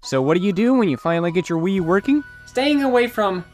So what do you do when you finally get your Wii working? Staying away from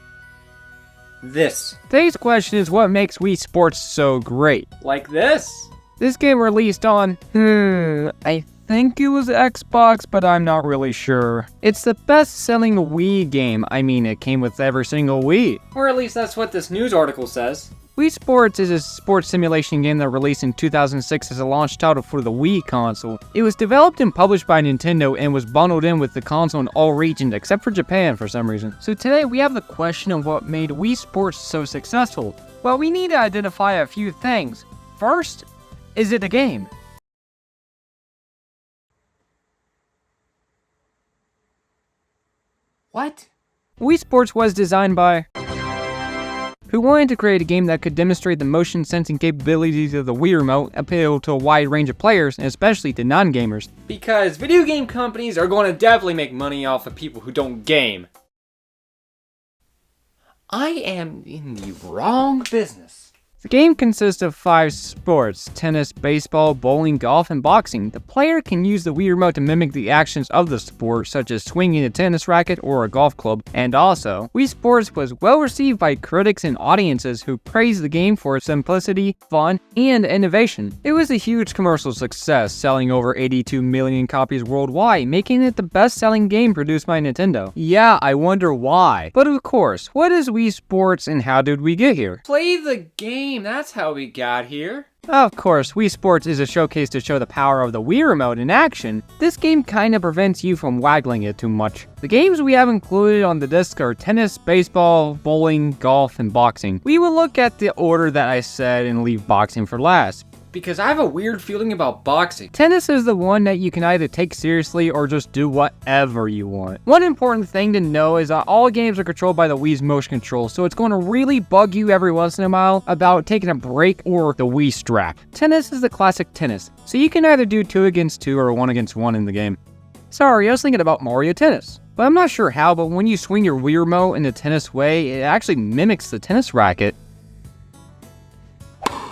this. Today's question is what makes Wii Sports so great? Like this? This game released on, I think it was Xbox, but I'm not really sure. It's the best-selling Wii game. I mean, it came with every single Wii. Or at least that's what this news article says. Wii Sports is a sports simulation game that released in 2006 as a launch title for the Wii console. It was developed and published by Nintendo and was bundled in with the console in all regions except for Japan for some reason. So today we have the question of what made Wii Sports so successful. Well, we need to identify a few things. First, is it a game? What? Wii Sports was designed by who wanted to create a game that could demonstrate the motion sensing capabilities of the Wii Remote, appeal to a wide range of players, and especially to non-gamers. Because video game companies are going to definitely make money off of people who don't game. I am in the wrong business. The game consists of 5 sports: tennis, baseball, bowling, golf, and boxing. The player can use the Wii Remote to mimic the actions of the sport, such as swinging a tennis racket or a golf club. And also, Wii Sports was well received by critics and audiences who praised the game for its simplicity, fun, and innovation. It was a huge commercial success, selling over 82 million copies worldwide, making it the best-selling game produced by Nintendo. Yeah, I wonder why. But of course, what is Wii Sports and how did we get here? Play the game, that's how we got here. Of course, Wii Sports is a showcase to show the power of the Wii Remote in action. This game kinda prevents you from waggling it too much. The games we have included on the disc are tennis, baseball, bowling, golf, and boxing. We will look at the order that I said and leave boxing for last. Because I have a weird feeling about boxing. Tennis is the one that you can either take seriously or just do whatever you want. One important thing to know is that all games are controlled by the Wii's motion control, so it's going to really bug you every once in a while about taking a break or the Wii strap. Tennis is the classic tennis, so you can either do 2 against 2 or 1 against 1 in the game. Sorry, I was thinking about Mario Tennis. But I'm not sure how, but when you swing your Wii Remote in the tennis way, it actually mimics the tennis racket.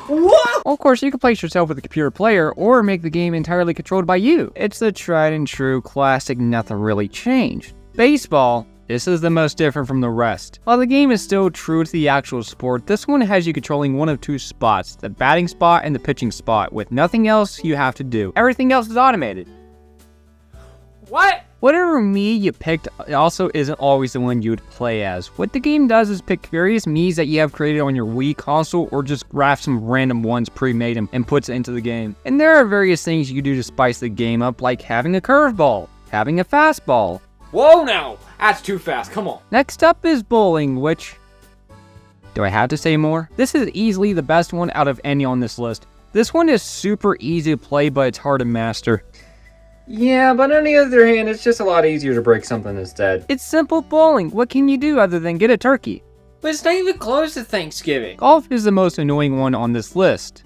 What? Of course, you can place yourself with a computer player or make the game entirely controlled by you. It's the tried and true classic nothing really changed. Baseball, this is the most different from the rest. While the game is still true to the actual sport, this one has you controlling one of 2 spots, the batting spot and the pitching spot, with nothing else you have to do. Everything else is automated. What? Whatever Mii you picked also isn't always the one you would play as. What the game does is pick various Miis that you have created on your Wii console or just graph some random ones pre-made and puts it into the game. And there are various things you can do to spice the game up, like having a curveball, having a fastball. Whoa now! That's too fast, come on. Next up is bowling, which... do I have to say more? This is easily the best one out of any on this list. This one is super easy to play, but it's hard to master. Yeah, but on the other hand, it's just a lot easier to break something instead. It's simple bowling. What can you do other than get a turkey? But it's not even close to Thanksgiving. Golf is the most annoying one on this list.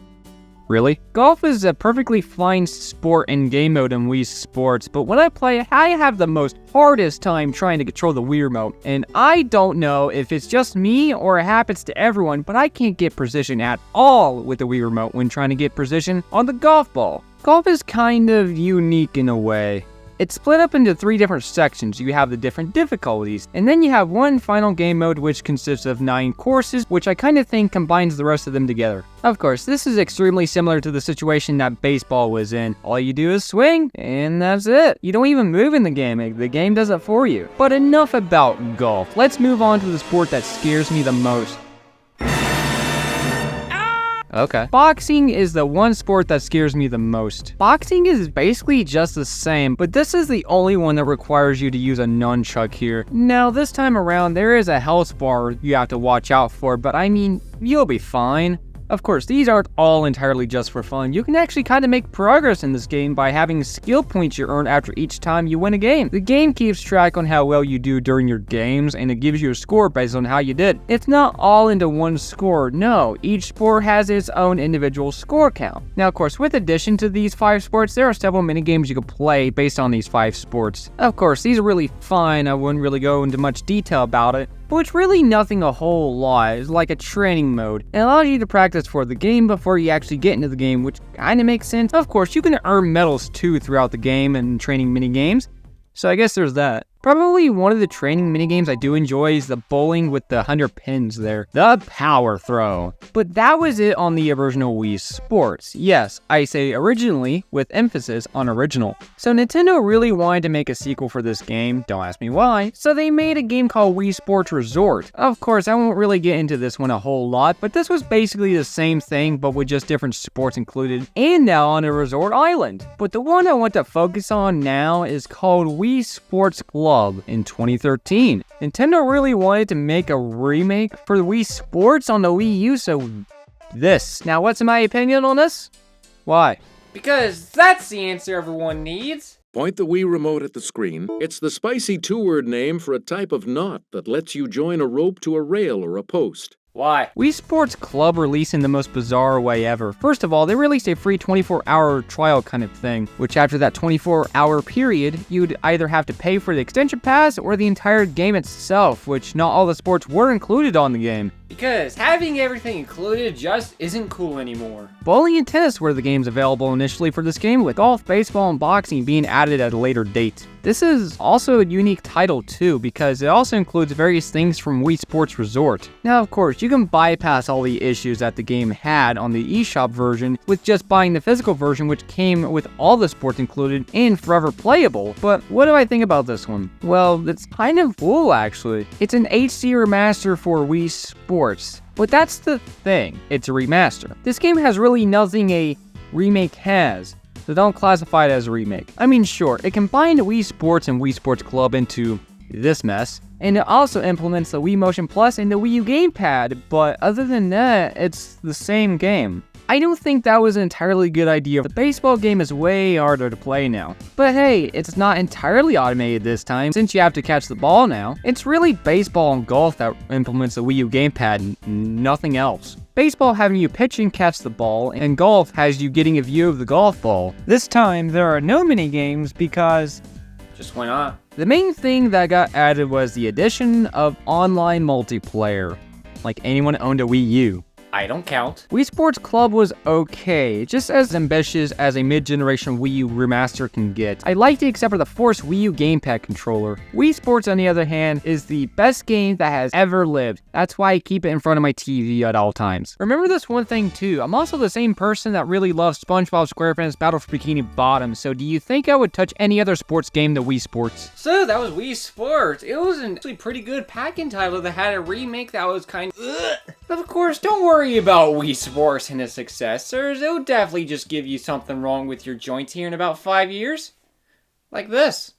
Really? Golf is a perfectly fine sport in game mode in Wii Sports, but when I play it, I have the most hardest time trying to control the Wii Remote. And I don't know if it's just me or it happens to everyone, but I can't get precision at all with the Wii Remote when trying to get precision on the golf ball. Golf is kind of unique in a way. It's split up into 3 different sections. You have the different difficulties, and then you have one final game mode which consists of 9 courses, which I kind of think combines the rest of them together. Of course, this is extremely similar to the situation that baseball was in. All you do is swing, and that's it. You don't even move in the game does it for you. But enough about golf. Let's move on to the sport that scares me the most. Okay. Boxing is the one sport that scares me the most. Boxing is basically just the same, but this is the only one that requires you to use a nunchuck here. Now, this time around, there is a health bar you have to watch out for, but I mean, you'll be fine. Of course, these aren't all entirely just for fun. You can actually kind of make progress in this game by having skill points you earn after each time you win a game. The game keeps track on how well you do during your games, and it gives you a score based on how you did. It's not all into one score, no. Each sport has its own individual score count. Now, of course, with addition to these 5 sports, there are several mini games you can play based on these 5 sports. Of course, these are really fun. I wouldn't really go into much detail about it. But it's really nothing a whole lot. It's like a training mode. It allows you to practice for the game before you actually get into the game, which kinda makes sense. Of course, you can earn medals too throughout the game and training mini games. So I guess there's that. Probably one of the training minigames I do enjoy is the bowling with the 100 pins there. The power throw. But that was it on the original Wii Sports. Yes, I say originally with emphasis on original. So Nintendo really wanted to make a sequel for this game, don't ask me why, so they made a game called Wii Sports Resort. Of course, I won't really get into this one a whole lot, but this was basically the same thing but with just different sports included, and now on a resort island. But the one I want to focus on now is called Wii Sports Club. In 2013. Nintendo really wanted to make a remake for Wii Sports on the Wii U, so this. Now, what's my opinion on this? Why? Because that's the answer everyone needs. Point the Wii remote at the screen. It's the spicy two-word name for a type of knot that lets you join a rope to a rail or a post. Why? Wii Sports Club released in the most bizarre way ever. First of all, they released a free 24-hour trial kind of thing, which after that 24-hour period, you'd either have to pay for the extension pass or the entire game itself, which not all the sports were included on the game. Because having everything included just isn't cool anymore. Bowling and tennis were the games available initially for this game, with golf, baseball, and boxing being added at a later date. This is also a unique title too, because it also includes various things from Wii Sports Resort. Now of course, you can bypass all the issues that the game had on the eShop version with just buying the physical version, which came with all the sports included and forever playable. But what do I think about this one? Well, it's kind of cool actually. It's an HD remaster for Wii Sports. But that's the thing, it's a remaster. This game has really nothing a remake has, so don't classify it as a remake. I mean sure, it combined Wii Sports and Wii Sports Club into this mess, and it also implements the Wii Motion Plus and the Wii U gamepad, but other than that, it's the same game. I don't think that was an entirely good idea. The baseball game is way harder to play now. But hey, it's not entirely automated this time, since you have to catch the ball now. It's really baseball and golf that implements the Wii U gamepad, and nothing else. Baseball having you pitch and catch the ball, and golf has you getting a view of the golf ball. This time, there are no mini games because Just why not? the main thing that got added was the addition of online multiplayer, like anyone owned a Wii U. I don't count. Wii Sports Club was okay, just as ambitious as a mid-generation Wii U remaster can get. I liked it except for the Force Wii U gamepad controller. Wii Sports, on the other hand, is the best game that has ever lived. That's why I keep it in front of my TV at all times. Remember this one thing too, I'm also the same person that really loves SpongeBob SquarePants Battle for Bikini Bottom, so do you think I would touch any other sports game than Wii Sports? So that was Wii Sports. It was an actually pretty good packing title that had a remake that was kind of But of course, don't worry about Wii Sports and its successors. It'll definitely just give you something wrong with your joints here in about 5 years. Like this.